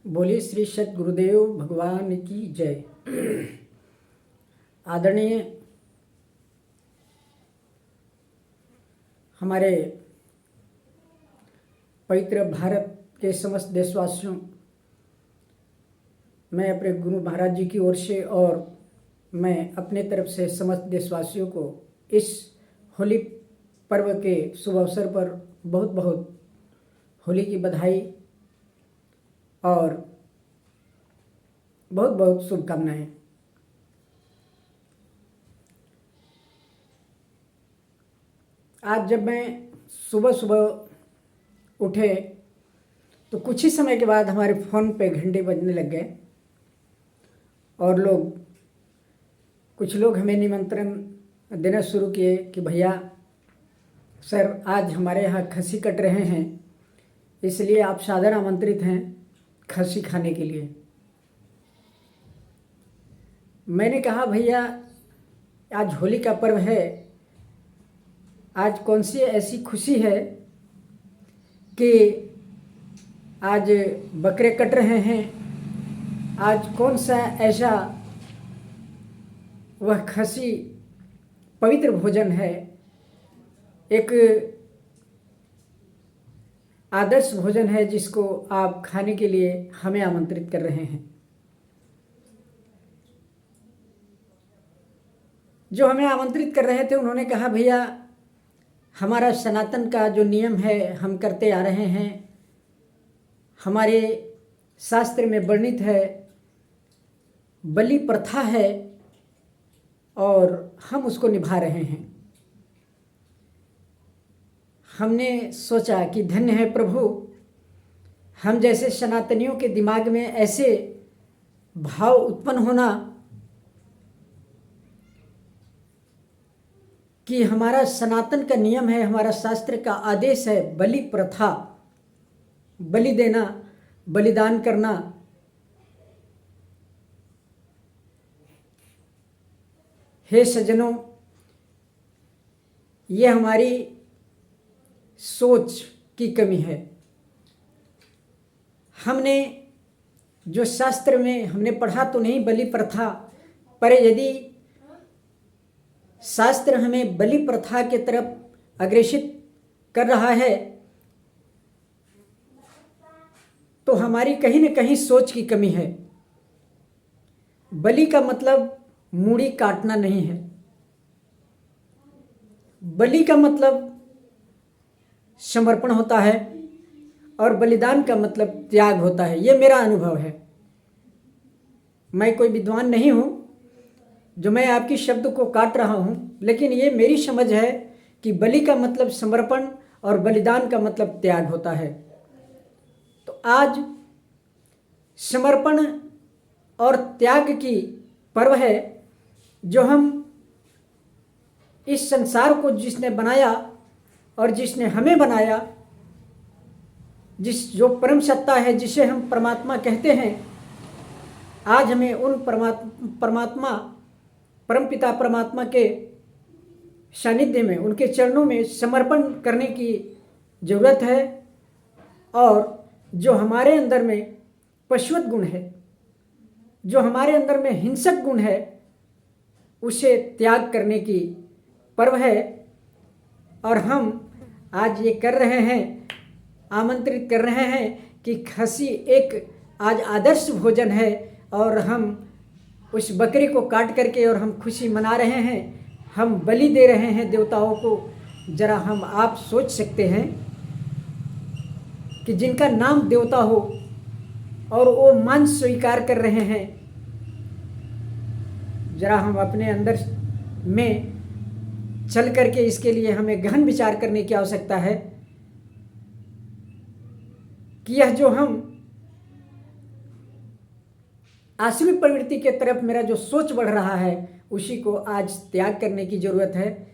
बोलिए श्री सत गुरुदेव भगवान की जय। आदरणीय हमारे पवित्र भारत के समस्त देशवासियों, मैं अपने गुरु महाराज जी की ओर से और मैं अपने तरफ से समस्त देशवासियों को इस होली पर्व के शुभ अवसर पर बहुत बहुत होली की बधाई और बहुत बहुत शुभकामनाएं। आज जब मैं सुबह सुबह उठे तो कुछ ही समय के बाद हमारे फ़ोन पे घंटे बजने लग गए और कुछ लोग हमें निमंत्रण देना शुरू किए कि भैया सर आज हमारे यहाँ खस्सी कट रहे हैं, इसलिए आप सादर आमंत्रित हैं खस्सी खाने के लिए। मैंने कहा भैया आज होली का पर्व है, आज कौन सी ऐसी खुशी है कि आज बकरे कट रहे हैं, आज कौन सा ऐसा वह खस्सी पवित्र भोजन है, एक आदर्श भोजन है जिसको आप खाने के लिए हमें आमंत्रित कर रहे हैं। जो हमें आमंत्रित कर रहे थे उन्होंने कहा भैया हमारा सनातन का जो नियम है हम करते आ रहे हैं, हमारे शास्त्र में वर्णित है, बलि प्रथा है और हम उसको निभा रहे हैं। हमने सोचा कि धन्य है प्रभु, हम जैसे सनातनियों के दिमाग में ऐसे भाव उत्पन्न होना कि हमारा सनातन का नियम है, हमारा शास्त्र का आदेश है बलि प्रथा, बलि देना, बलिदान करना। हे सज्जनों, ये हमारी सोच की कमी है। हमने जो शास्त्र में हमने पढ़ा तो नहीं बलि प्रथा, पर यदि शास्त्र हमें बलि प्रथा के तरफ अग्रेसित कर रहा है तो हमारी कहीं न कहीं सोच की कमी है। बलि का मतलब मूड़ी काटना नहीं है, बलि का मतलब समर्पण होता है और बलिदान का मतलब त्याग होता है। ये मेरा अनुभव है। मैं कोई विद्वान नहीं हूँ जो मैं आपकी शब्द को काट रहा हूँ, लेकिन ये मेरी समझ है कि बलि का मतलब समर्पण और बलिदान का मतलब त्याग होता है। तो आज समर्पण और त्याग की पर्व है, जो हम इस संसार को जिसने बनाया और जिसने हमें बनाया, जो परम सत्ता है जिसे हम परमात्मा कहते हैं, आज हमें उन परमपिता परमात्मा के सानिध्य में, उनके चरणों में समर्पण करने की जरूरत है। और जो हमारे अंदर में पशुवत गुण है, जो हमारे अंदर में हिंसक गुण है, उसे त्याग करने की पर्व है। और हम आज ये कर रहे हैं, आमंत्रित कर रहे हैं कि खस्सी एक आज आदर्श भोजन है और हम उस बकरी को काट करके और हम खुशी मना रहे हैं, हम बलि दे रहे हैं देवताओं को। जरा हम आप सोच सकते हैं कि जिनका नाम देवता हो और वो मांस स्वीकार कर रहे हैं। जरा हम अपने अंदर में चल करके इसके लिए हमें गहन विचार करने की आवश्यकता है कि यह जो हम आसुरी प्रवृत्ति के तरफ मेरा जो सोच बढ़ रहा है, उसी को आज त्याग करने की जरूरत है।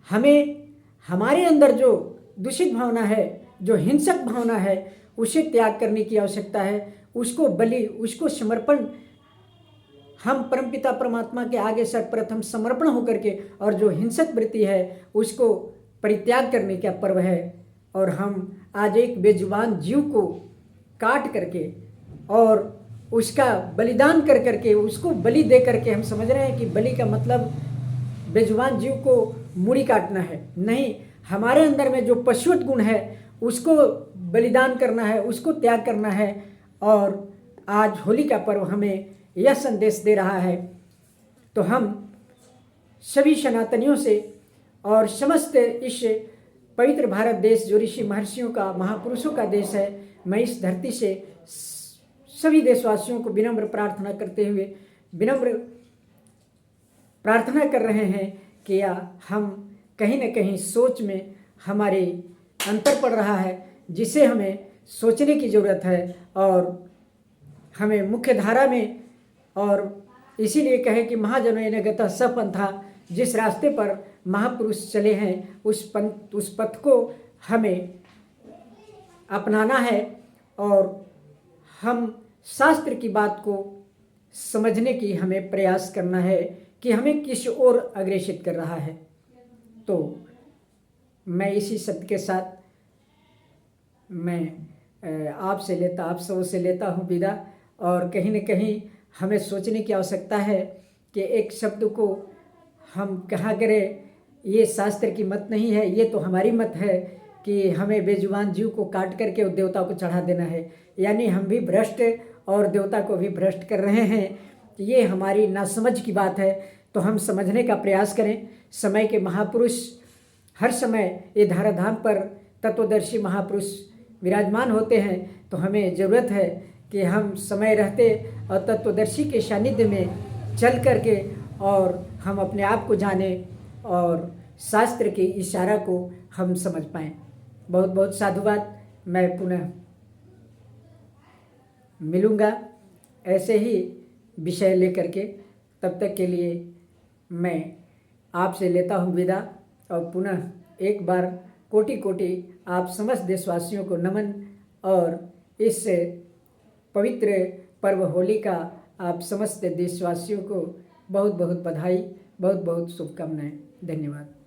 हमें हमारे अंदर जो दूषित भावना है, जो हिंसक भावना है, उसे त्याग करने की आवश्यकता है। उसको बलि, उसको समर्पण, हम परमपिता परमात्मा के आगे सर्वप्रथम समर्पण होकर के और जो हिंसक वृत्ति है उसको परित्याग करने का पर्व है। और हम आज एक बेजुबान जीव को काट करके और उसका बलिदान कर करके, उसको बलि दे करके हम समझ रहे हैं कि बलि का मतलब बेजुबान जीव को मूड़ी काटना है। नहीं, हमारे अंदर में जो पशुवत गुण है उसको बलिदान करना है, उसको त्याग करना है। और आज होली का पर्व हमें यह संदेश दे रहा है। तो हम सभी सनातनियों से और समस्त इस पवित्र भारत देश जो ऋषि महर्षियों का, महापुरुषों का देश है, मैं इस धरती से सभी देशवासियों को विनम्र प्रार्थना करते हुए विनम्र प्रार्थना कर रहे हैं कि हम कहीं न कहीं सोच में हमारे अंतर पड़ रहा है, जिसे हमें सोचने की ज़रूरत है और हमें मुख्य धारा में, और इसीलिए कहे कि महाजनों ने गतः स पंथा, जिस रास्ते पर महापुरुष चले हैं उस पथ को हमें अपनाना है। और हम शास्त्र की बात को समझने की हमें प्रयास करना है कि हमें किस ओर अग्रेसित कर रहा है। तो मैं इसी शब्द के साथ मैं आप सबों से लेता हूँ विदा। और कहीं न कहीं हमें सोचने की आवश्यकता है कि एक शब्द को हम कहाँ करें। ये शास्त्र की मत नहीं है, ये तो हमारी मत है कि हमें बेजुबान जीव को काट करके उस देवता को चढ़ा देना है। यानी हम भी भ्रष्ट और देवता को भी भ्रष्ट कर रहे हैं। ये हमारी नासमझ की बात है। तो हम समझने का प्रयास करें। समय के महापुरुष हर समय ये धराधाम पर तत्वदर्शी महापुरुष विराजमान होते हैं। तो हमें ज़रूरत है कि हम समय रहते और तत्वदर्शी के सानिध्य में चल करके और हम अपने आप को जानें और शास्त्र के इशारा को हम समझ पाएँ। बहुत बहुत साधुवाद। मैं पुनः मिलूँगा ऐसे ही विषय लेकर के। तब तक के लिए मैं आपसे लेता हूँ विदा। और पुनः एक बार कोटि कोटि आप समस्त देशवासियों को नमन और इस पवित्र पर्व होली का आप समस्त देशवासियों को बहुत बहुत बधाई, बहुत बहुत शुभकामनाएं। धन्यवाद।